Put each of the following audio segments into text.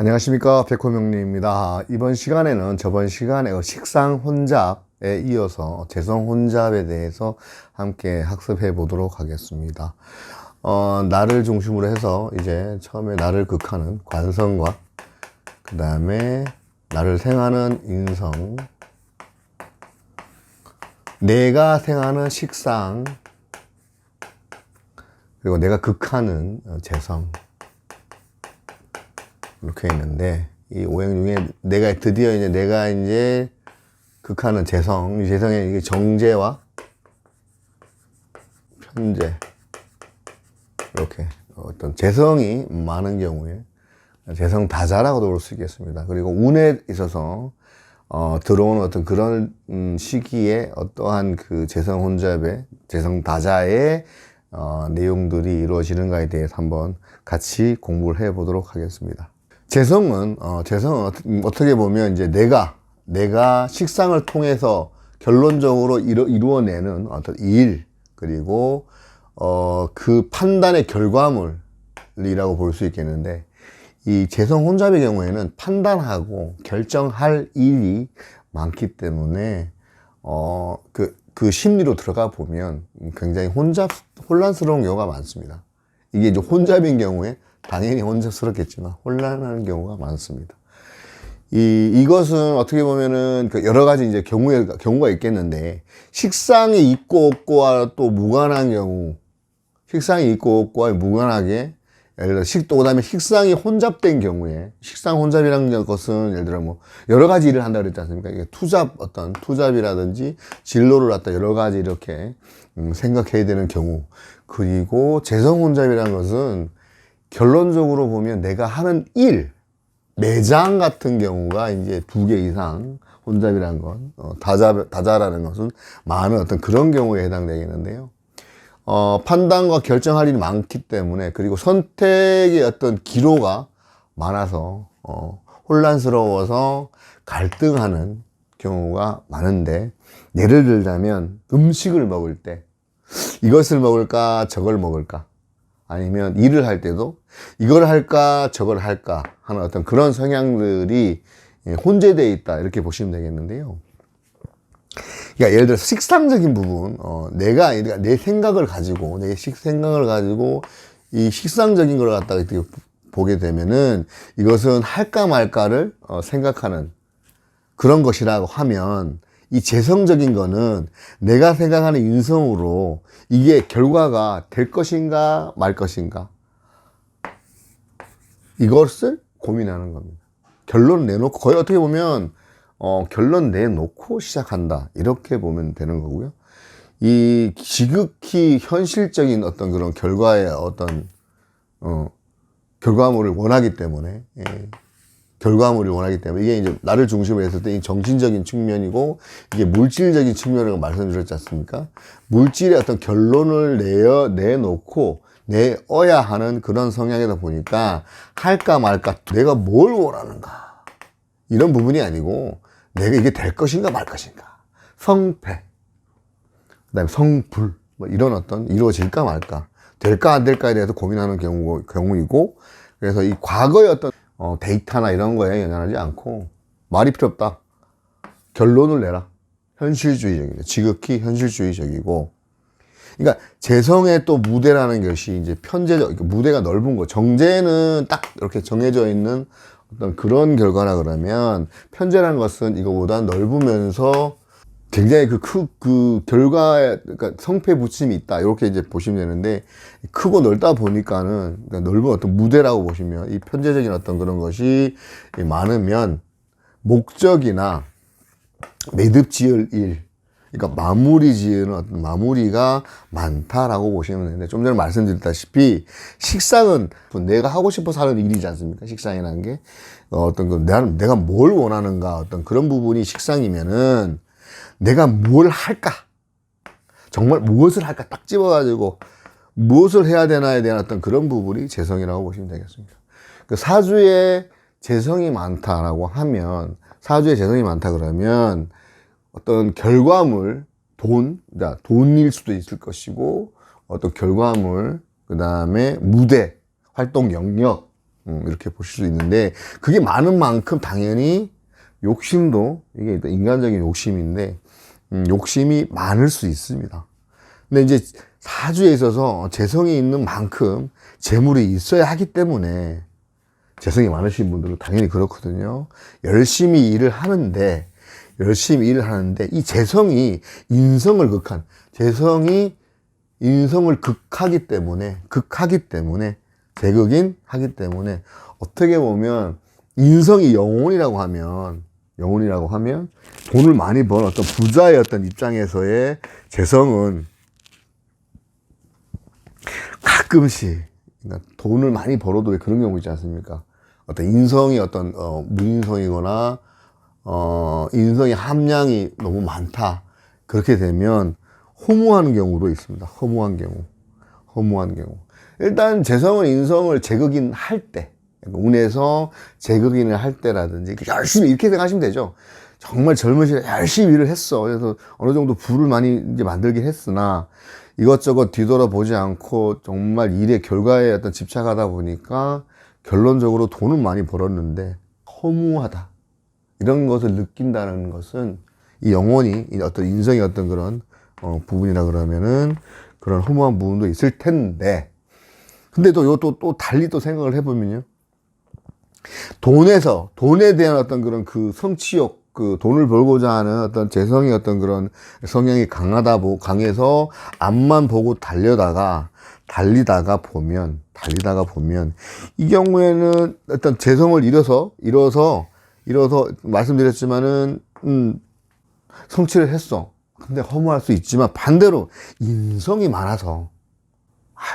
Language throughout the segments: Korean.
안녕하십니까, 백호명리입니다. 이번 시간에는 저번 시간에 식상 혼잡에 이어서 재성 혼잡에 대해서 함께 학습해 보도록 하겠습니다. 나를 중심으로 해서 이제 처음에 나를 극하는 관성과 그 다음에 나를 생하는 인성, 내가 생하는 식상, 그리고 내가 극하는 재성, 이렇게 있는데, 이 오행 중에 내가 이제 극하는 재성, 이 재성의 이게 정제와 편재, 이렇게 어떤 재성이 많은 경우에 재성 다자라고도 볼 수 있겠습니다. 그리고 운에 있어서 들어오는 어떤 그런 시기에 어떠한 그 재성 혼잡의 재성 다자의 내용들이 이루어지는가에 대해서 한번 같이 공부를 해 보도록 하겠습니다. 재성은 어떻게 보면 이제 내가 식상을 통해서 결론적으로 이루어내는 어떤 일, 그리고 그 판단의 결과물이라고 볼 수 있겠는데, 이 재성 혼잡의 경우에는 판단하고 결정할 일이 많기 때문에 그 심리로 들어가 보면 굉장히 혼란스러운 경우가 많습니다. 이게 이제 혼잡인 경우에 당연히 혼잡스럽겠지만 혼란하는 경우가 많습니다. 이것은 어떻게 보면은 여러 가지 이제 경우가 있겠는데, 식상이 있고 없고와 또 무관한 경우, 식상이 있고 없고와 무관하게, 예를 들어 그다음에 식상이 혼잡된 경우에, 식상 혼잡이라는 것은 예를 들어 뭐 여러 가지 일을 한다 그랬지 않습니까? 이게 투잡이라든지 진로를 갖다 여러 가지 이렇게 생각해야 되는 경우, 그리고 재성 혼잡이라는 것은 결론적으로 보면 내가 하는 일, 매장 같은 경우가 이제 2개 이상 혼잡이라는 건, 다자라는 것은 많은 어떤 그런 경우에 해당되겠는데요. 판단과 결정할 일이 많기 때문에, 그리고 선택의 어떤 기로가 많아서, 혼란스러워서 갈등하는 경우가 많은데, 예를 들자면 음식을 먹을 때, 이것을 먹을까, 저걸 먹을까? 아니면 일을 할 때도 이걸 할까 저걸 할까 하는 어떤 그런 성향들이 혼재되어 있다, 이렇게 보시면 되겠는데요. 그러니까 예를 들어서 식상적인 부분, 내가 내 생각을 가지고 이 식상적인 걸 갖다가 보게 되면은 이것은 할까 말까를 생각하는 그런 것이라고 하면, 이 재성적인 거는 내가 생각하는 인성으로 이게 결과가 될 것인가 말 것인가, 이것을 고민하는 겁니다. 결론 내놓고, 거의 어떻게 보면 결론 내놓고 시작한다, 이렇게 보면 되는 거고요. 이 지극히 현실적인 어떤 그런 결과의 어떤 결과물을 원하기 때문에, 이게 이제 나를 중심으로 했을 때 이 정신적인 측면이고, 이게 물질적인 측면이라고 말씀드렸지 않습니까? 물질의 어떤 결론을 내놓고 내어야 하는 그런 성향이다 보니까, 할까 말까, 내가 뭘 원하는가, 이런 부분이 아니고 내가 이게 될 것인가 말 것인가, 성패, 그다음에 성불, 뭐 이런 어떤 이루어질까 말까, 될까 안 될까에 대해서 고민하는 경우이고, 그래서 이 과거의 어떤 데이터나 이런 거에 연연하지 않고, 말이 필요 없다, 결론을 내라, 현실주의적이다, 지극히 현실주의적이고. 그러니까 재성의 또 무대라는 것이 이제 편재적, 무대가 넓은 거, 정제는 딱 이렇게 정해져 있는 어떤 그런 결과라 그러면, 편재라는 것은 이거보다 넓으면서 굉장히 그 결과에, 그러니까 성패 부침이 있다, 이렇게 이제 보시면 되는데, 크고 넓다 보니까는, 그러니까 넓은 어떤 무대라고 보시면, 이 편재적인 어떤 그런 것이 많으면 목적이나 매듭 지을 일, 그러니까 마무리 지으는 어떤 마무리가 많다라고 보시면 되는데, 좀 전에 말씀드렸다시피 식상은 내가 하고 싶어서 하는 일이지 않습니까? 식상이라는 게 어떤 내가 뭘 원하는가, 어떤 그런 부분이 식상이면은, 내가 뭘 할까, 정말 무엇을 할까 딱 집어가지고 무엇을 해야 되나에 대한 어떤 그런 부분이 재성이라고 보시면 되겠습니다. 그 사주에 재성이 많다라고 하면, 사주에 재성이 많다 그러면 어떤 결과물, 돈일 수도 있을 것이고, 어떤 결과물, 그 다음에 무대, 활동 영역, 이렇게 보실 수 있는데, 그게 많은 만큼 당연히 욕심도, 이게 일단 인간적인 욕심인데, 욕심이 많을 수 있습니다. 근데 이제 사주에 있어서 재성이 있는 만큼 재물이 있어야 하기 때문에, 재성이 많으신 분들은 당연히 그렇거든요. 열심히 일을 하는데 이 재성이 인성을 극한, 재성이 인성을 극하기 때문에, 재극인 하기 때문에, 어떻게 보면 인성이 영혼이라고 하면 돈을 많이 번 어떤 부자의 어떤 입장에서의 재성은 가끔씩, 그러니까 돈을 많이 벌어도 왜 그런 경우 있지 않습니까? 어떤 인성이 어떤 무인성이거나 인성의 함량이 너무 많다, 그렇게 되면 허무한 경우도 있습니다. 허무한 경우. 일단 재성은 인성을 재극인 할 때, 운에서 재극인을 할 때라든지, 열심히 이렇게 생각하시면 되죠. 정말 젊은 시절에 열심히 일을 했어. 그래서 어느 정도 부를 많이 이제 만들긴 했으나, 이것저것 뒤돌아보지 않고 정말 일의 결과에 어떤 집착하다 보니까 결론적으로 돈은 많이 벌었는데 허무하다, 이런 것을 느낀다는 것은, 이 영혼이, 어떤 인성의 어떤 그런 부분이라 그러면은 그런 허무한 부분도 있을 텐데, 근데 또 이것도 또 달리 또 생각을 해보면요, 돈에 대한 어떤 그런 그 성취욕, 그 돈을 벌고자 하는 어떤 재성의 어떤 그런 성향이 강해서 앞만 보고 달리다가 보면 이 경우에는 어떤 재성을 잃어서 말씀드렸지만은 성취를 했어. 근데 허무할 수 있지만, 반대로 인성이 많아서,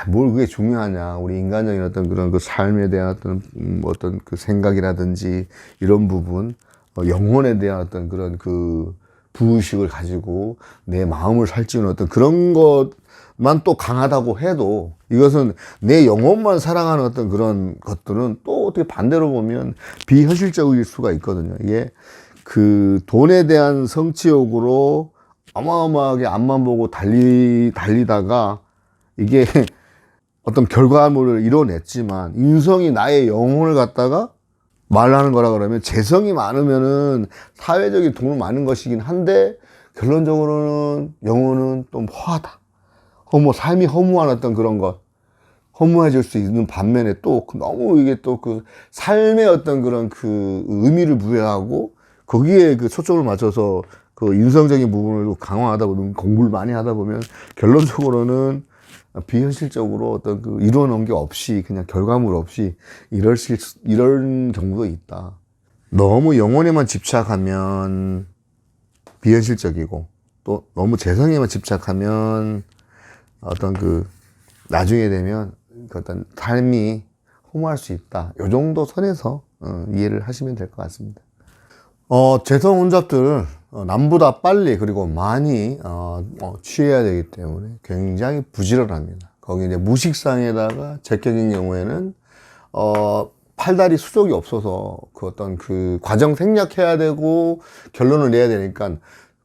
뭘 그게 중요하냐. 우리 인간적인 어떤 그런 그 삶에 대한 어떤 그 생각이라든지 이런 부분, 영혼에 대한 어떤 그런 그 부의식을 가지고 내 마음을 살찌우는 어떤 그런 것만 또 강하다고 해도, 이것은 내 영혼만 사랑하는 어떤 그런 것들은 또 어떻게 반대로 보면 비현실적일 수가 있거든요. 이게 그 돈에 대한 성취욕으로 어마어마하게 앞만 보고 달리다가 이게 어떤 결과물을 이뤄냈지만, 인성이 나의 영혼을 갖다가 말하는 거라 그러면, 재성이 많으면은 사회적인 돈은 많은 것이긴 한데, 결론적으로는 영혼은 또 허하다. 삶이 허무한 어떤 그런 것, 허무해질 수 있는 반면에, 또 너무 이게 또 그 삶의 어떤 그런 그 의미를 부여하고 거기에 그 초점을 맞춰서 그 인성적인 부분을 강화하다 보면, 공부를 많이 하다 보면 결론적으로는 비현실적으로 어떤 그 이뤄놓은 게 없이, 그냥 결과물 없이 이런 경우도 있다. 너무 영혼에만 집착하면 비현실적이고, 또 너무 재성에만 집착하면 어떤 그 나중에 되면 그 어떤 삶이 허무할 수 있다. 요 정도 선에서 이해를 하시면 될 것 같습니다. 재성 혼잡들 남보다 빨리 그리고 많이 취해야 되기 때문에 굉장히 부지런합니다. 거기 이제 무식상에다가 제격인 경우에는 팔다리 수족이 없어서 그 어떤 그 과정 생략해야 되고 결론을 내야 되니까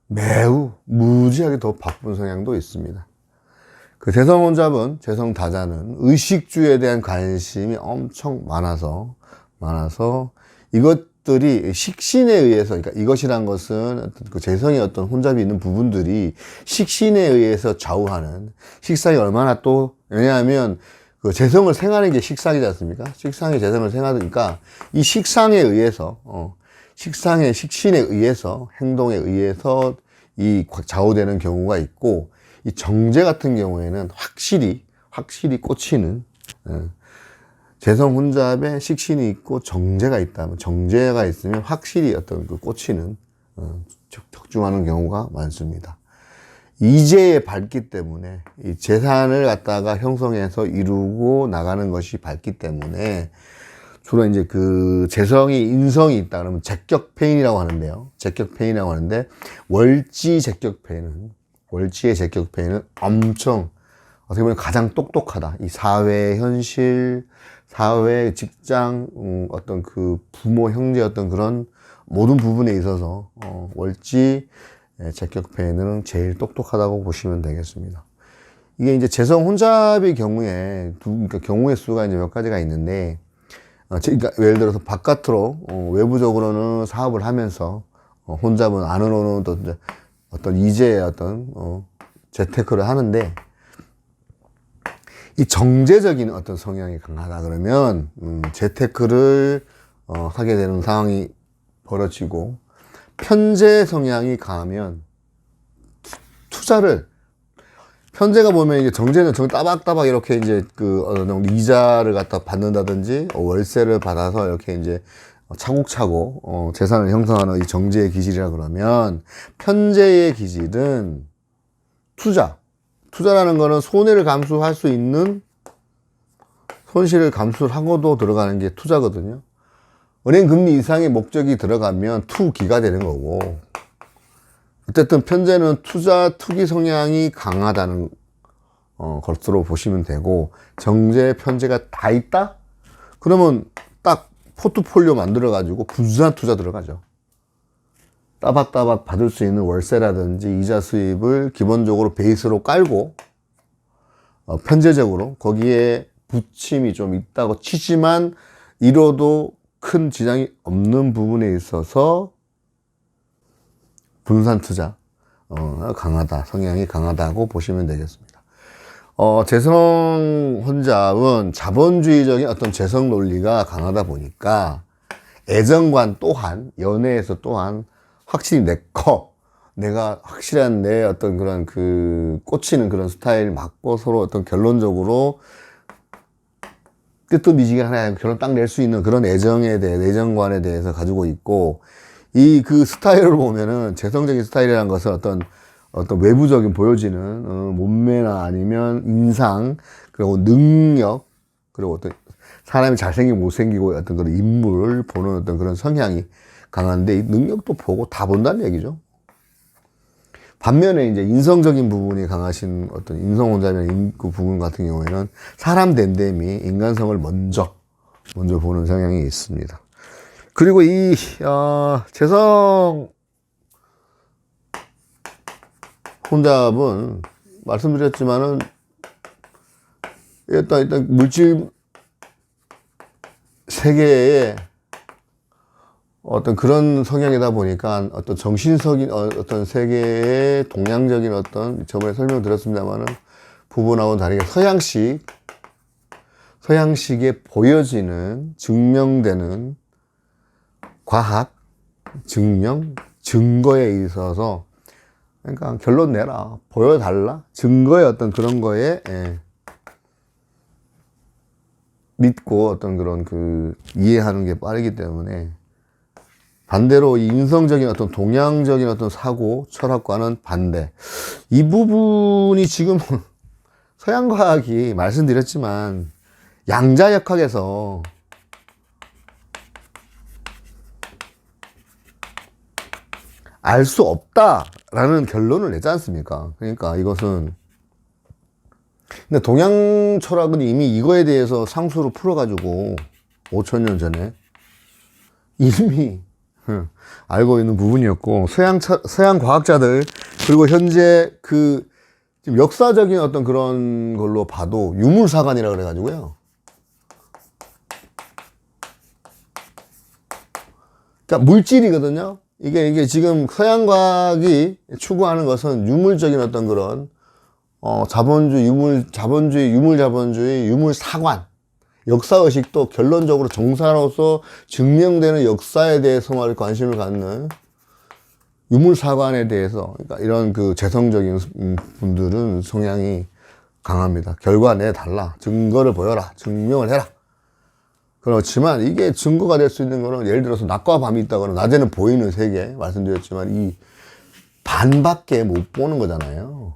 매우 무지하게 더 바쁜 성향도 있습니다. 그 재성 혼잡은, 재성 다자는 의식주에 대한 관심이 엄청 많아서 이것들이 식신에 의해서, 그러니까 이것이란 것은 어떤 그 재성의 어떤 혼잡이 있는 부분들이 식신에 의해서 좌우하는, 식상이 얼마나 또, 왜냐하면 그 재성을 생하는 게 식상이지 않습니까? 식상이 재성을 생하니까 이 식상에 의해서, 식신에 의해서, 행동에 의해서 이 좌우되는 경우가 있고, 이 정제 같은 경우에는 확실히 꽂히는, 재성 혼잡에 식신이 있고 정제가 있다면, 정제가 있으면 확실히 어떤 그 꽂히는, 적중하는 경우가 많습니다. 이재에 밝기 때문에, 이 재산을 갖다가 형성해서 이루고 나가는 것이 밝기 때문에, 주로 이제 그 재성이, 인성이 있다 그러면 제격패인이라고 하는데요. 제격패인이라고 하는데, 월지의 제격패인은 엄청, 어떻게 보면 가장 똑똑하다. 이 사회 현실, 사회, 직장, 어떤 그 부모, 형제 어떤 그런 모든 부분에 있어서, 월지 제격패인은 제일 똑똑하다고 보시면 되겠습니다. 이게 이제 재성 혼잡의 경우에, 그러니까 경우의 수가 이제 몇 가지가 있는데, 그러니까 예를 들어서 바깥으로 외부적으로는 사업을 하면서 혼자분 안으로는 또 이제 어떤 이제의 어떤 재테크를 하는데 이 정제적인 어떤 성향이 강하다 그러면 재테크를 하게 되는 상황이 벌어지고 편재 성향이 강하면 투자를 편재가 보면 이게 정제는 따박따박 이렇게 이제 그 어느 정도 이자를 갖다 받는다든지 월세를 받아서 이렇게 이제 차곡차곡 재산을 형성하는 이 정제의 기질이라 그러면 편재의 기질은 투자라는 거는 손해를 감수할 수 있는 손실을 감수를 하고도 들어가는 게 투자거든요. 은행 금리 이상의 목적이 들어가면 투기가 되는 거고 어쨌든 편재는 투기 성향이 강하다는 것으로 보시면 되고 정제, 편재가 다 있다? 그러면 딱 포트폴리오 만들어 가지고 분散투자 들어가죠. 따박따박 받을 수 있는 월세라든지 이자 수입을 기본적으로 베이스로 깔고 편재적으로 거기에 부침이 좀 있다고 치지만 이뤄도 큰 지장이 없는 부분에 있어서 분산 투자 강하다, 성향이 강하다고 보시면 되겠습니다. 재성 혼잡은 자본주의적인 어떤 재성 논리가 강하다 보니까 애정관 또한 연애에서 또한 확실히 내가 확실한 내 어떤 그런 그 꽂히는 그런 스타일 맞고 서로 어떤 결론적으로 뜨뜻미지근하게 결론 딱 낼 수 있는 그런 애정관에 대해서 가지고 있고 이 그 스타일을 보면은 재성적인 스타일이라는 것은 어떤 외부적인 보여지는 몸매나 아니면 인상 그리고 능력 그리고 어떤 사람이 잘생기고 못생기고 어떤 그런 인물을 보는 어떤 그런 성향이 강한데 이 능력도 보고 다 본다는 얘기죠. 반면에 이제 인성적인 부분이 강하신 어떤 인성혼잡이나 그 부분 같은 경우에는 사람 됨됨이 인간성을 먼저 보는 성향이 있습니다. 그리고 이 재성 혼잡은 말씀드렸지만은 일단 물질 세계에 어떤 그런 성향이다 보니까 어떤 정신적인 어떤 세계의 동양적인 어떤 저번에 설명드렸습니다만은 부분하고는 다르게 서양식에 보여지는 증명되는 과학, 증거에 있어서 그러니까 결론 내라, 보여달라, 증거의 어떤 그런 거에 믿고 어떤 그런 그 이해하는 게 빠르기 때문에 반대로 인성적인 어떤 동양적인 어떤 사고 철학과는 반대. 이 부분이 지금 서양 과학이 말씀드렸지만 양자역학에서 알 수 없다라는 결론을 내지 않습니까? 그러니까 이것은 근데 동양 철학은 이미 이거에 대해서 상수로 풀어가지고 5,000년 전에 이미 알고 있는 부분이었고 서양 과학자들 그리고 현재 그 지금 역사적인 어떤 그런 걸로 봐도 유물사관이라 그래가지고요. 그러니까 물질이거든요. 이게 지금 서양 과학이 추구하는 것은 유물적인 어떤 그런 자본주의, 유물사관, 역사의식도 결론적으로 정사로서 증명되는 역사에 대해서만 관심을 갖는 유물사관에 대해서, 그러니까 이런 그 재성적인 분들은 성향이 강합니다. 결과 내달라. 증거를 보여라. 증명을 해라. 그렇지만 이게 증거가 될 수 있는 거는 예를 들어서 낮과 밤이 있다거나 낮에는 보이는 세계 말씀드렸지만 이 반밖에 못 보는 거잖아요.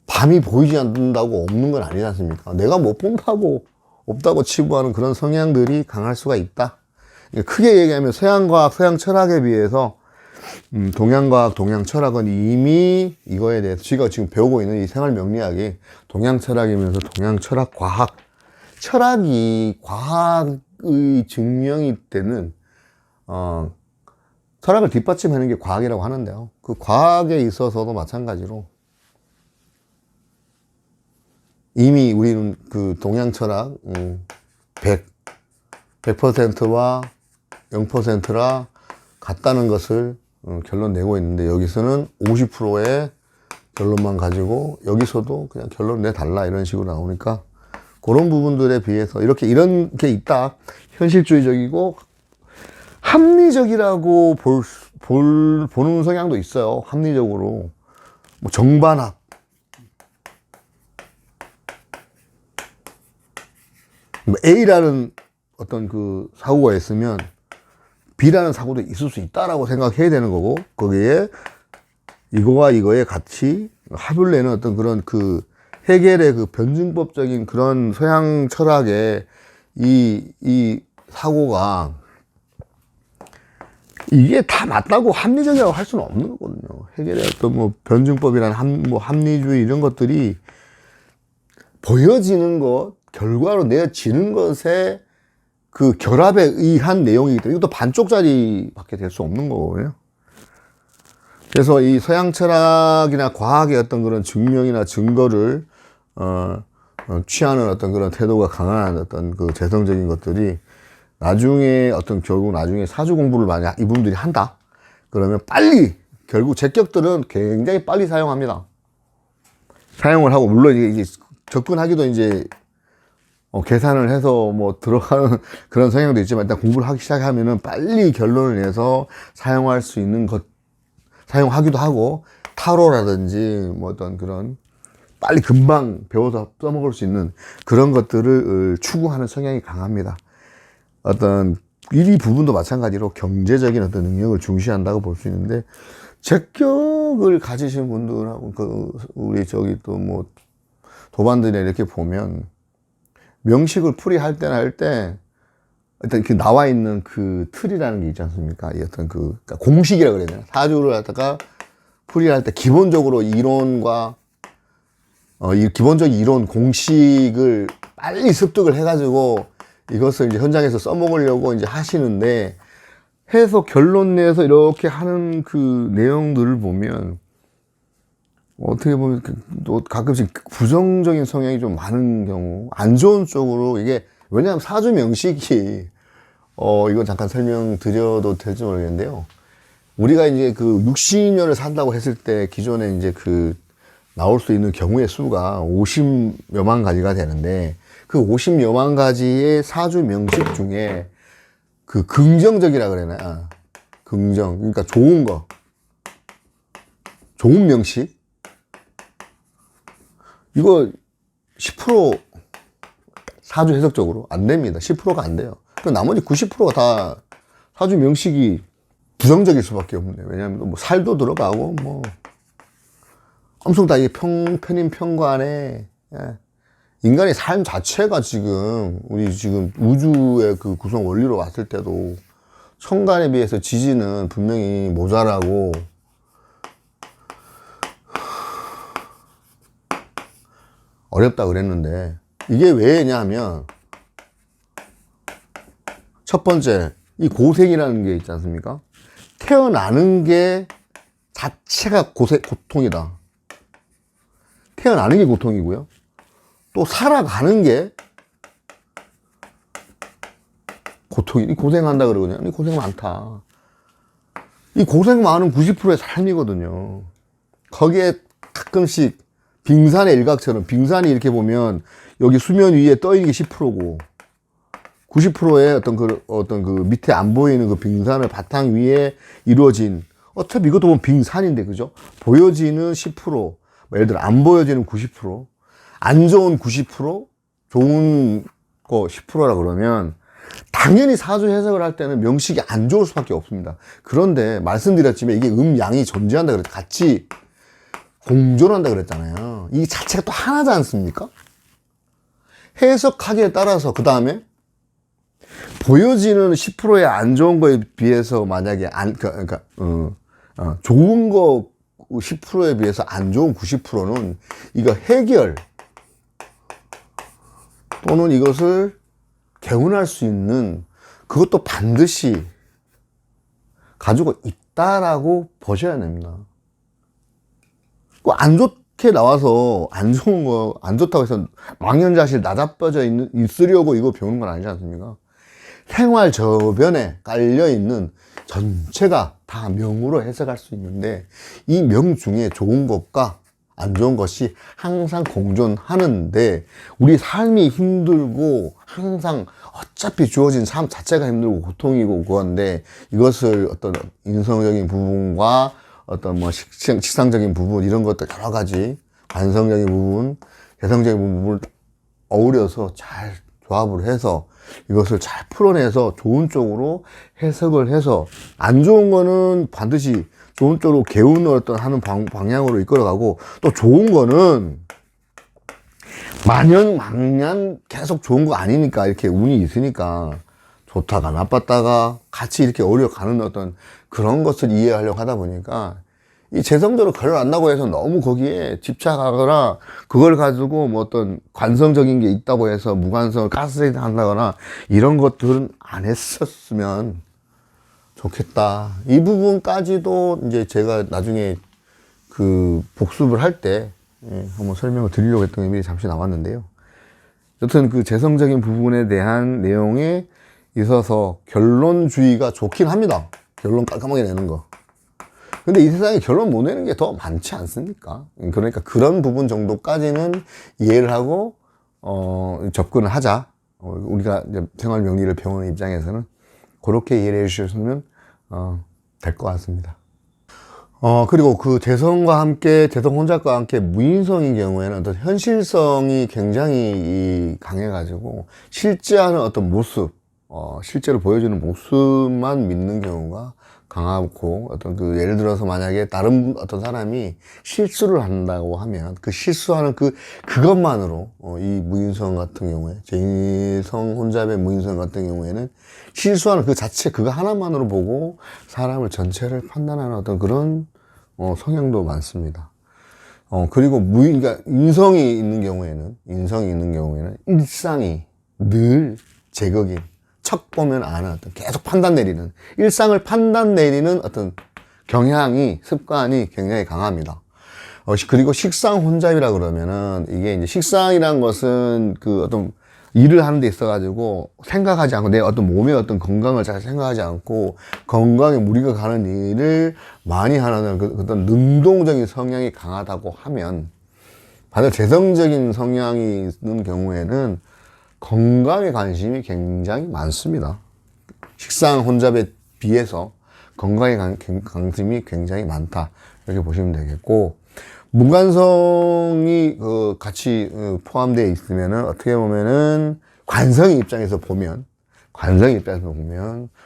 밤이 보이지 않는다고 없는 건 아니지 않습니까? 내가 못 본다고 없다고 치부하는 그런 성향들이 강할 수가 있다. 크게 얘기하면 서양과학, 서양 철학에 비해서 동양과학, 동양철학은 이미 이거에 대해서 제가 지금 배우고 있는 이 생활명리학이 동양철학이면서 동양철학, 과학 철학이 과학의 증명이 되는 철학을 뒷받침하는 게 과학이라고 하는데요. 그 과학에 있어서도 마찬가지로 이미 우리는 그 동양 철학 100, 100%와 0%라 같다는 것을 결론 내고 있는데, 여기서는 50%의 결론만 가지고 여기서도 그냥 결론 내달라 이런 식으로 나오니까, 그런 부분들에 비해서 이런 게 있다. 현실주의적이고 합리적이라고 보는 성향도 있어요. 합리적으로. 뭐 정반합. 뭐 A라는 어떤 그 사고가 있으면 B라는 사고도 있을 수 있다라고 생각해야 되는 거고, 거기에 이거와 이거의 같이 합을 내는 어떤 그런 그 해겔의 그 변증법적인 그런 서양 철학의 이 사고가 이게 다 맞다고 합리적이라고 할 수는 없는 거거든요. 해겔의 어떤 뭐 변증법이란 합리주의 이런 것들이 보여지는 것, 결과로 내어지는 것에 그 결합에 의한 내용이기 때문에 이것도 반쪽짜리밖에 될 수 없는 거거든요. 그래서 이 서양 철학이나 과학의 어떤 그런 증명이나 증거를 취하는 어떤 그런 태도가 강한 어떤 그 재성적인 것들이 나중에 결국 나중에 사주 공부를 만약 이분들이 한다 그러면 빨리, 결국 제격들은 굉장히 빨리 사용합니다. 사용을 하고, 물론 이제 접근하기도 이제 계산을 해서 뭐 들어가는 그런 성향도 있지만, 일단 공부를 하기 시작하면은 빨리 결론을 내서 사용할 수 있는 것, 사용하기도 하고, 타로라든지 뭐 어떤 그런 빨리 금방 배워서 써먹을 수 있는 그런 것들을 추구하는 성향이 강합니다. 어떤 이 부분도 마찬가지로 경제적인 어떤 능력을 중시한다고 볼 수 있는데, 제격을 가지신 분들하고 우리 또 뭐 도반들이 이렇게 보면 명식을 풀이할 때나 할 때 일단 그 나와 있는 그 틀이라는 게 있지 않습니까? 이 어떤 그러니까 공식이라 그래야 되나? 사주를 갖다가 풀이할 때 기본적으로 이론과 이 기본적인 이론 공식을 빨리 습득을 해가지고 이것을 이제 현장에서 써먹으려고 이제 하시는데, 해서 결론 내서 이렇게 하는 그 내용들을 보면 어떻게 보면 또 가끔씩 부정적인 성향이 좀 많은 경우, 안 좋은 쪽으로 이게, 왜냐하면 사주 명식이 이건 잠깐 설명드려도 될지 모르겠는데요. 우리가 이제 그 60년을 산다고 했을 때 기존에 이제 그 나올 수 있는 경우의 수가 50여만 가지가 되는데, 그 50여만 가지의 사주 명식 중에 그 긍정적이라 그러나, 긍정, 그러니까 좋은 거, 좋은 명식, 이거 10% 사주 해석적으로 안 됩니다. 10%가 안 돼요. 그 나머지 90%가 다 사주 명식이 부정적일 수밖에 없네요. 왜냐하면 뭐 살도 들어가고 뭐 엄청 다 이게 편인 편관에, 인간의 삶 자체가 지금 우리 지금 우주의 그 구성 원리로 봤을 때도 천간에 비해서 지지는 분명히 모자라고, 어렵다 그랬는데, 이게 왜냐하면 첫 번째, 이 고생이라는 게 있지 않습니까? 태어나는 게 자체가 고통이다. 태어나는 게 고통이고요. 또 살아가는 게 고생한다 그러거든요. 고생 많다. 이 고생 많은 90%의 삶이거든요. 거기에 가끔씩 빙산의 일각처럼, 빙산이 이렇게 보면 여기 수면 위에 떠 있는 게 10%고 90%의 어떤 그 밑에 안 보이는 그 빙산을 바탕 위에 이루어진, 어차피 이것도 보면 빙산인데, 그죠? 보여지는 10%, 예를 들어 안 보여지는 90%, 안 좋은 90%, 좋은 거 10%라 그러면 당연히 사주 해석을 할 때는 명식이 안 좋을 수밖에 없습니다. 그런데 말씀드렸지만 이게 음양이 존재한다 그랬죠. 같이 공존한다 그랬잖아요. 이 자체가 또 하나지 않습니까? 해석하기에 따라서 그 다음에 보여지는 10%의 안 좋은 거에 비해서 만약에 좋은 거 10%에 비해서 안 좋은 90%는 이거 해결 또는 이것을 개운할 수 있는, 그것도 반드시 가지고 있다라고 보셔야 됩니다. 안 좋게 나와서 안 좋은 거, 안 좋다고 해서 망연자실 나자빠져 있으려고 이거 배우는 건 아니지 않습니까? 생활 저변에 깔려있는 전체가 다 명으로 해석할 수 있는데, 이 명 중에 좋은 것과 안 좋은 것이 항상 공존하는데, 우리 삶이 힘들고 항상 어차피 주어진 삶 자체가 힘들고 고통이고 그건데, 이것을 어떤 인성적인 부분과 어떤 뭐 식상적인 부분, 이런 것들 여러 가지 관성적인 부분, 개성적인 부분을 어우려서 잘 조합을 해서 이것을 잘 풀어내서 좋은 쪽으로 해석을 해서, 안 좋은 거는 반드시 좋은 쪽으로 개우는 어떤 하는 방향으로 이끌어가고, 또 좋은 거는 만연망냥 계속 좋은 거 아니니까, 이렇게 운이 있으니까 좋다가 나빴다가 같이 이렇게 어려가는 어떤 그런 것을 이해하려고 하다 보니까, 이 재성적으로 결론 안 나고 해서 너무 거기에 집착하거나, 그걸 가지고 뭐 어떤 관성적인 게 있다고 해서 무관성을 가스레이팅 한다거나, 이런 것들은 안 했었으면 좋겠다. 이 부분까지도 이제 제가 나중에 그 복습을 할 때 한번 설명을 드리려고 했던 의미가 잠시 나왔는데요. 여튼 그 재성적인 부분에 대한 내용에 있어서 결론주의가 좋긴 합니다. 결론 깔끔하게 내는 거. 근데 이 세상에 결론 못 내는 게 더 많지 않습니까? 그러니까 그런 부분 정도까지는 이해를 하고 접근을 하자. 우리가 이제 생활 명리를 배우는 입장에서는 그렇게 이해를 해주셨으면 될 것 같습니다. 그리고 그 재성과 함께, 재성 혼잡과 함께 무인성인 경우에는 어떤 현실성이 굉장히 강해가지고, 실제 하는 어떤 모습, 실제로 보여주는 모습만 믿는 경우가 강하고, 어떤 그 예를 들어서 만약에 다른 어떤 사람이 실수를 한다고 하면 그 실수하는 그것만으로 이 무인성 같은 경우에, 재성 혼잡의 무인성 같은 경우에는 실수하는 그 자체, 그거 하나만으로 보고 사람을 전체를 판단하는 어떤 그런 성향도 많습니다. 그리고 그러니까 인성이 있는 경우에는 일상이 늘 제격인, 척 보면 아는 어떤 계속 판단 내리는, 일상을 판단 내리는 어떤 경향이, 습관이 굉장히 강합니다. 그리고 식상 혼잡이라 그러면은, 이게 이제 식상이란 것은 그 어떤 일을 하는 데 있어가지고 생각하지 않고, 내 어떤 몸의 어떤 건강을 잘 생각하지 않고 건강에 무리가 가는 일을 많이 하는 그 어떤 능동적인 성향이 강하다고 하면, 반대로 재성적인 성향이 있는 경우에는 건강에 관심이 굉장히 많습니다. 식상 혼잡에 비해서 건강에 관심이 굉장히 많다, 이렇게 보시면 되겠고, 무관성이 같이 포함되어 있으면은, 어떻게 보면은 관성의 입장에서 보면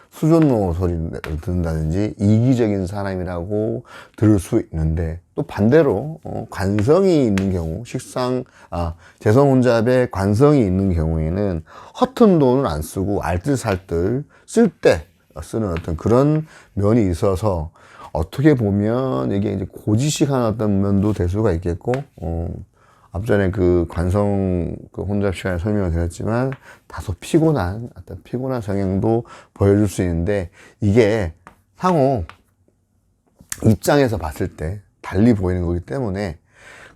수존노 소리를 듣는다든지 이기적인 사람이라고 들을 수 있는데, 또 반대로 관성이 있는 경우, 재성 혼잡에 관성이 있는 경우에는 허튼 돈을 안 쓰고 알뜰살뜰 쓸 때 쓰는 어떤 그런 면이 있어서, 어떻게 보면 이게 이제 고지식한 어떤 면도 될 수가 있겠고, 앞전에 그 관성 그 혼잡 시간에 설명을 드렸지만, 다소 피곤한 성향도 보여줄 수 있는데, 이게 상호 입장에서 봤을 때 달리 보이는 거기 때문에,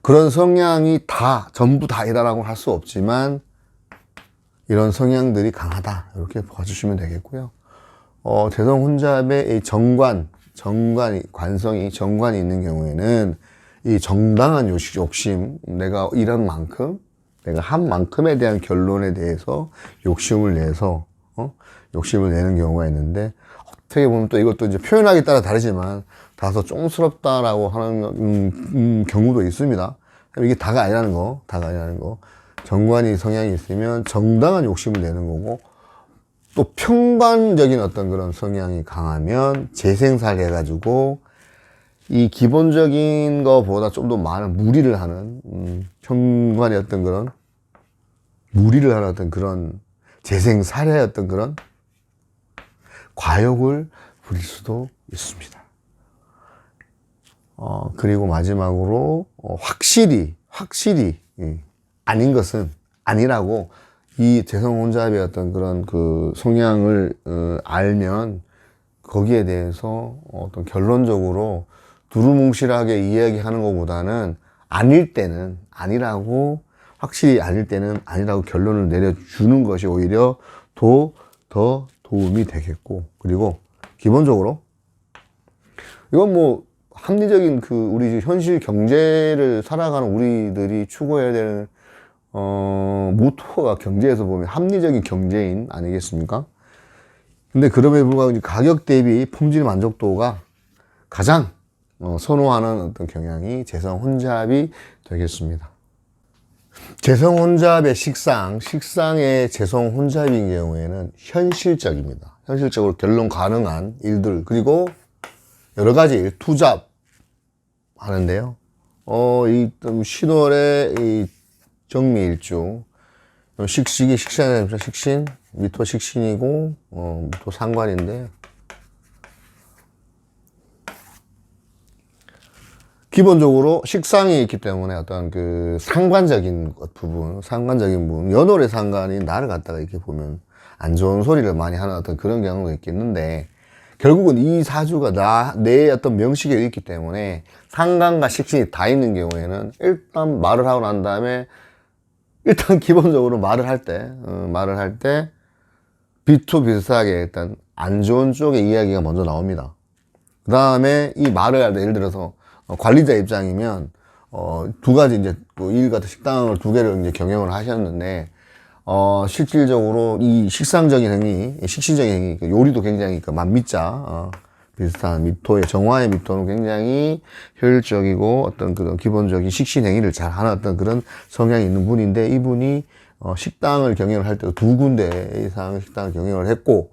그런 성향이 전부 다이다라고 할 수 없지만, 이런 성향들이 강하다, 이렇게 봐주시면 되겠고요. 재성 혼잡의 이 관성이 있는 경우에는, 이 정당한 욕심, 내가 이런 만큼, 내가 한 만큼에 대한 결론에 대해서 욕심을 내는 경우가 있는데, 어떻게 보면 또 이것도 이제 표현하기에 따라 다르지만 다소 쫑스럽다라고 하는 경우도 있습니다. 이게 다가 아니라는 거. 정관이 성향이 있으면 정당한 욕심을 내는 거고, 또 평관적인 어떤 그런 성향이 강하면 재생살 해가지고, 이 기본적인 거보다 좀 더 많은 무리를 하는, 평관의 어떤 그런 무리를 하는 어떤 그런 재생살의 어떤 그런 과욕을 부릴 수도 있습니다. 그리고 마지막으로 확실히 아닌 것은 아니라고, 이 재성 혼잡의 어떤 그런 그 성향을 알면 거기에 대해서 어떤 결론적으로 두루뭉실하게 이야기하는 것보다는, 아닐 때는 아니라고, 확실히 아닐 때는 아니라고 결론을 내려주는 것이 오히려 더 더 도움이 되겠고, 그리고 기본적으로 이건 뭐 합리적인 우리 현실 경제를 살아가는 우리들이 추구해야 되는 모토가 경제에서 보면 합리적인 경제인 아니겠습니까? 근데 그럼에도 불구하고 가격 대비 품질 만족도가 가장 선호하는 어떤 경향이 재성 혼잡이 되겠습니다. 재성 혼잡의 식상의 재성 혼잡인 경우에는 현실적입니다. 현실적으로 결론 가능한 일들, 그리고 여러 가지 일 투잡하는데요. 이 10월에 이 정미일주, 식신이 식신, 미토 식신이고, 미토 상관인데, 기본적으로 식상이 있기 때문에 어떤 상관적인 부분, 연월의 상관이 나를 갖다가 이렇게 보면 안 좋은 소리를 많이 하는 어떤 그런 경우가 있겠는데, 결국은 이 사주가 내 어떤 명식에 있기 때문에 상관과 식신이 다 있는 경우에는 일단 말을 하고 난 다음에 일단 기본적으로 말을 할 때 비슷하게 일단 안 좋은 쪽의 이야기가 먼저 나옵니다. 그 다음에 이 말을 할 때 예를 들어서 관리자 입장이면 두 가지 이제 일 같은 식당을 두 개를 이제 경영을 하셨는데 실질적으로 이 식상적인 행위, 식신적인 행위, 요리도 굉장히 만미자 비슷한 미토의 정화의 미토는 굉장히 효율적이고 어떤 그런 기본적인 식신 행위를 잘 하는 어떤 그런 성향이 있는 분인데, 이분이 식당을 경영을 할 때도 두 군데 이상 식당을 경영을 했고,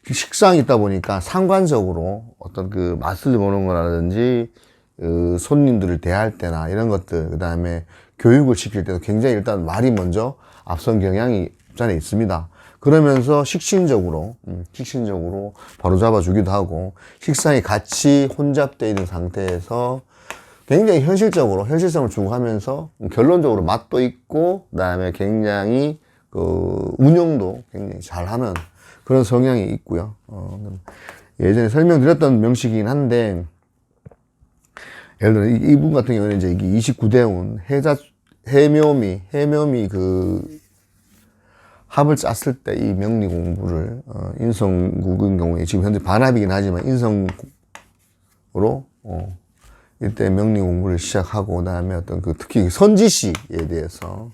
식상이 있다 보니까 상관적으로 어떤 맛을 보는 거라든지 손님들을 대할 때나 이런 것들, 그 다음에 교육을 시킬 때도 굉장히 일단 말이 먼저 앞선 경향이 없잖아 있습니다. 그러면서 식신적으로 바로 잡아주기도 하고, 식상이 같이 혼잡되어 있는 상태에서 굉장히 현실성을 추구하면서 결론적으로 맛도 있고, 그 다음에 굉장히 운영도 굉장히 잘하는 그런 성향이 있고요. 예전에 설명드렸던 명식이긴 한데, 예를 들어 이분 같은 경우는 이제 이게 29대운 해묘미 합을 짰을 때 이 명리 공부를 인성국인 경우에 지금 현재 반합이긴 하지만 인성으로 이때 명리 공부를 시작하고, 그다음에 어떤 특히 선지시에 대해서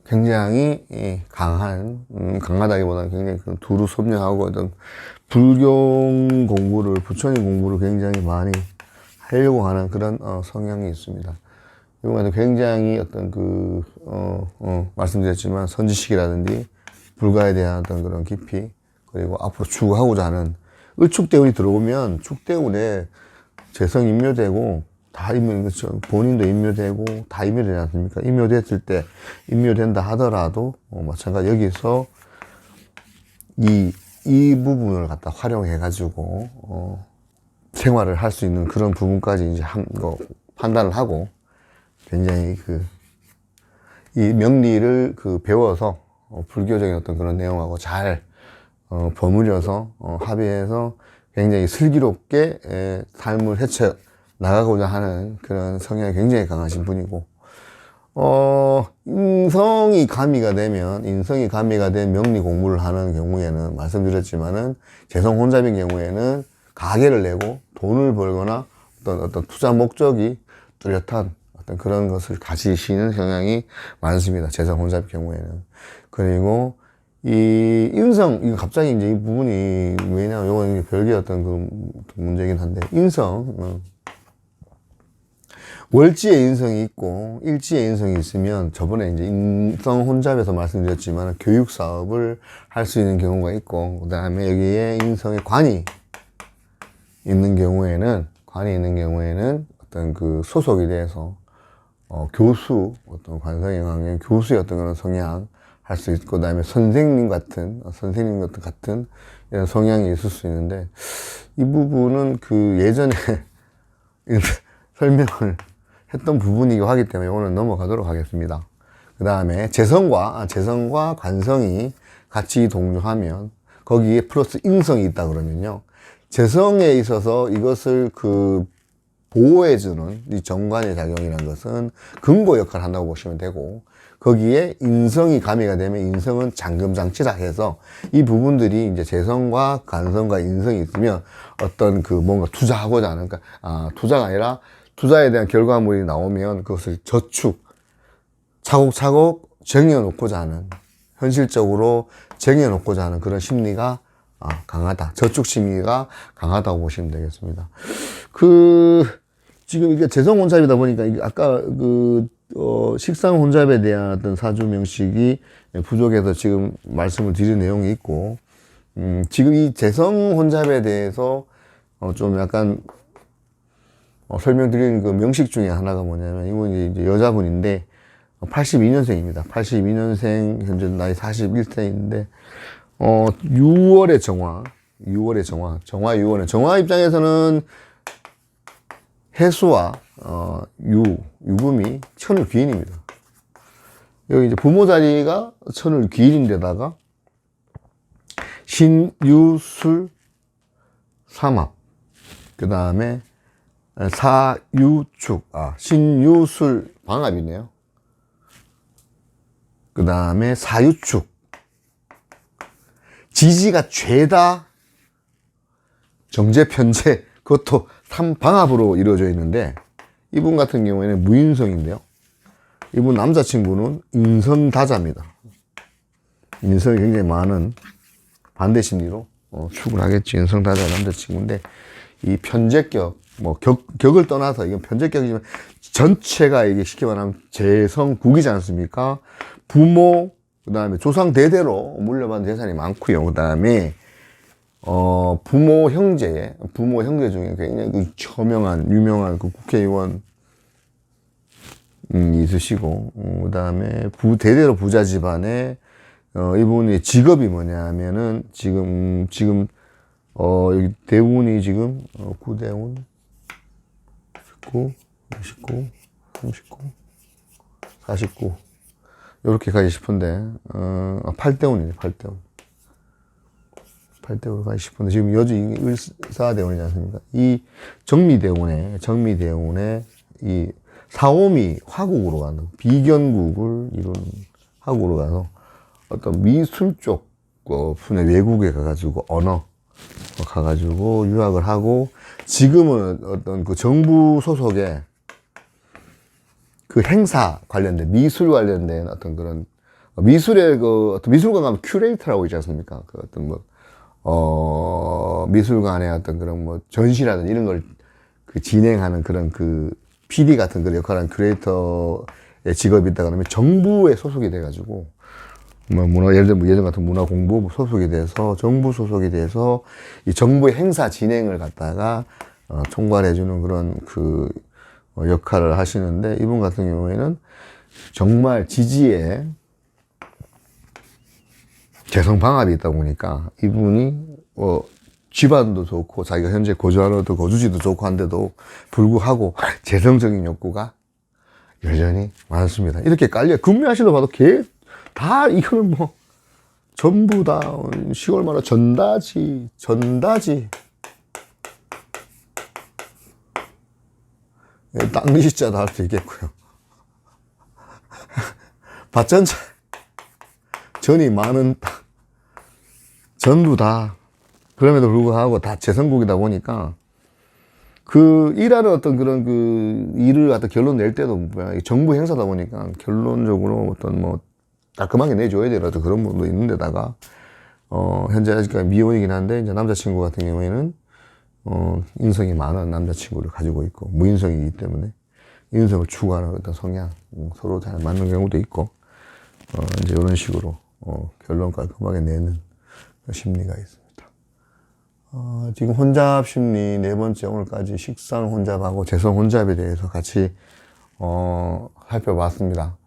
굉장히 강하다기보다는 굉장히 두루 섭렵하고 어떤 불경 공부를, 부처님 공부를 굉장히 많이 하려고 하는 그런 성향이 있습니다. 이번에도 굉장히 어떤 말씀드렸지만 선지식이라든지 불가에 대한 어떤 그런 깊이, 그리고 앞으로 추구하고자 하는 을축대운이 들어오면 축대운에 재성 임묘되고 다 그렇죠. 본인도 임묘되고 다 임묘되지 않습니까? 임묘됐을 때 임묘된다 하더라도 마찬가지 여기서 이 부분을 갖다 활용해 가지고 생활을 할 수 있는 그런 부분까지 이제 판단을 하고, 굉장히 이 명리를 배워서 불교적인 어떤 그런 내용하고 잘 버무려서 합의해서 굉장히 슬기롭게 삶을 헤쳐 나가고자 하는 그런 성향이 굉장히 강하신 분이고, 인성이 가미가 된 명리 공부를 하는 경우에는 말씀드렸지만은 재성 혼잡인 경우에는 가게를 내고 돈을 벌거나 어떤 투자 목적이 뚜렷한 어떤 그런 것을 가지시는 성향이 많습니다. 재성 혼잡인 경우에는. 그리고 이 인성, 이거 갑자기 이제 이 부분이 왜냐면 이건 별개의 어떤 문제긴 한데, 인성, 월지의 인성이 있고 일지의 인성이 있으면, 저번에 이제 인성 혼잡에서 말씀드렸지만 교육 사업을 할 수 있는 경우가 있고, 그 다음에 여기에 인성의 관이 있는 경우에는 어떤 소속이 돼서 교수, 어떤 관성에 강한 교수의 어떤 그런 성향 할 수 있고, 그 다음에 선생님 같은 이런 성향이 있을 수 있는데, 이 부분은 예전에 설명을 했던 부분이기도 하기 때문에 오늘 넘어가도록 하겠습니다. 그 다음에 재성과 관성이 같이 동조하면 거기에 플러스 인성이 있다 그러면요, 재성에 있어서 이것을 보호해주는 이 정관의 작용이라는 것은 근거 역할을 한다고 보시면 되고, 거기에 인성이 가미가 되면 인성은 잠금장치라 해서 이 부분들이 이제 재성과 간성과 인성이 있으면 어떤 그 뭔가 투자하고자 하는, 그러니까 투자가 아니라 투자에 대한 결과물이 나오면 그것을 저축, 차곡차곡 쟁여놓고자 하는, 현실적으로 쟁여놓고자 하는 그런 심리가 강하다. 저축 심리가 강하다고 보시면 되겠습니다. 지금 이게 재성 혼잡이다 보니까 아까 식상 혼잡에 대한 어떤 사주 명식이 부족해서 지금 말씀을 드린 내용이 있고, 지금 이 재성 혼잡에 대해서 좀 약간 설명드리는 그 명식 중에 하나가 뭐냐면, 이분이 이제 여자분인데 82년생입니다. 82년생, 현재 나이 41세인데 6월의 정화, 6월의 정화 입장에서는 해수와 유금이 천을 귀인입니다. 여기 이제 부모 자리가 천을 귀인인데다가 신유술 삼합, 그 다음에 사유축, 신유술 방합이네요. 그 다음에 사유축, 지지가 죄다 정제 편제, 그것도 3방합으로 이루어져 있는데, 이분 같은 경우에는 무인성인데요. 이분 남자친구는 인성다자입니다. 인성이 굉장히 많은 반대 심리로 출근하겠지. 인성다자 남자친구인데, 이 편제격, 격을 떠나서, 이건 편제격이지만 전체가 이게 쉽게 말하면 재성국이지 않습니까? 부모, 그 다음에 조상 대대로 물려받은 재산이 많고요. 그 다음에 부모 형제 중에 굉장히 그 유명한 그 국회의원 있으시고, 그 다음에 대대로 부자 집안에 이분의 직업이 뭐냐면은 지금 여기 대운이 지금 9대운 19, 29, 39, 49 요렇게 가지 싶은데 8대운이네. 8대운으로 가지 싶은데 지금 여주 을사대운이지 않습니까? 이 정미대운에 이 사오미 화국으로 가는, 비견국을 이룬 화국으로 가서 어떤 미술 쪽 분야 외국에 가가지고 언어 가가지고 유학을 하고, 지금은 어떤 그 정부 소속의 그 행사 관련된, 미술 관련된 어떤 그런 미술의 어떤 미술관 가면 큐레이터라고 있지 않습니까? 그 어떤 미술관의 어떤 그런 전시라든지 이런 걸 진행하는 그런 PD 같은 그런 역할을 하는 큐레이터의 직업이 있다 그러면 정부에 소속이 돼가지고, 예를 들면 예전 같은 문화공부 소속이 돼서, 정부 소속이 돼서 이 정부의 행사 진행을 갖다가 총괄해주는 그런 역할을 하시는데, 이분 같은 경우에는 정말 지지에 재성방합이 있다 보니까 이분이 집안도 좋고 자기가 현재 거주하는 거주지도 좋고 한데도 불구하고 재성적인 욕구가 여전히 많습니다. 이렇게 깔려 금매하시도 봐도 다 이거는 전부 다 시골마다 전다지 땅리자도 할 수 있겠고요. 밭전자 전이 많은 전부 다, 그럼에도 불구하고 다 재성국이다 보니까 일하는 어떤 그런 일을 갖다 결론 낼 때도 정부 행사다 보니까 결론적으로 어떤 깔끔하게 내줘야 되는 그런 부분도 있는데다가 현재 아직까지 미혼이긴 한데, 이제 남자친구 같은 경우에는 인성이 많은 남자친구를 가지고 있고, 무인성이기 때문에 인성을 추구하는 어떤 성향, 서로 잘 맞는 경우도 있고, 이제 이런 식으로 결론 깔끔하게 내는 심리가 있습니다. 지금 혼잡 심리 4번째, 오늘까지 식상 혼잡하고 재성 혼잡에 대해서 같이 살펴봤습니다.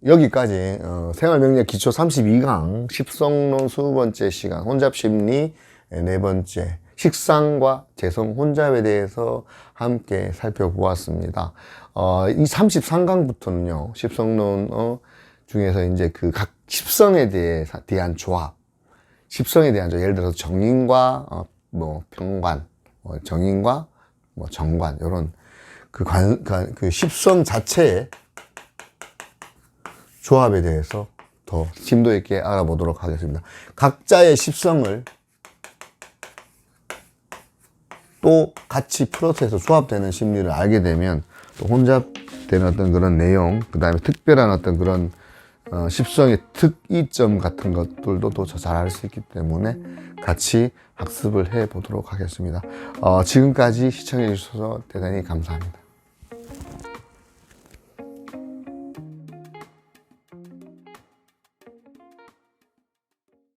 여기까지 생활명리학 기초 32강 십성론 20번째 시간, 혼잡 심리 4번째, 식상과 재성 혼잡에 대해서 함께 살펴보았습니다. 이 33강부터는요, 십성론 중에서 이제 각 십성에 대한 조합, 예를 들어서 정인과 평관, 정인과 정관, 이런 그 십성 자체의 조합에 대해서 더 심도 있게 알아보도록 하겠습니다. 각자의 십성을 또 같이 플러스해서 조합되는 심리를 알게 되면 또 혼잡되는 어떤 그런 내용, 그 다음에 특별한 어떤 그런 십성의 특이점 같은 것들도 또 잘 알 수 있기 때문에 같이 학습을 해 보도록 하겠습니다. 지금까지 시청해 주셔서 대단히 감사합니다.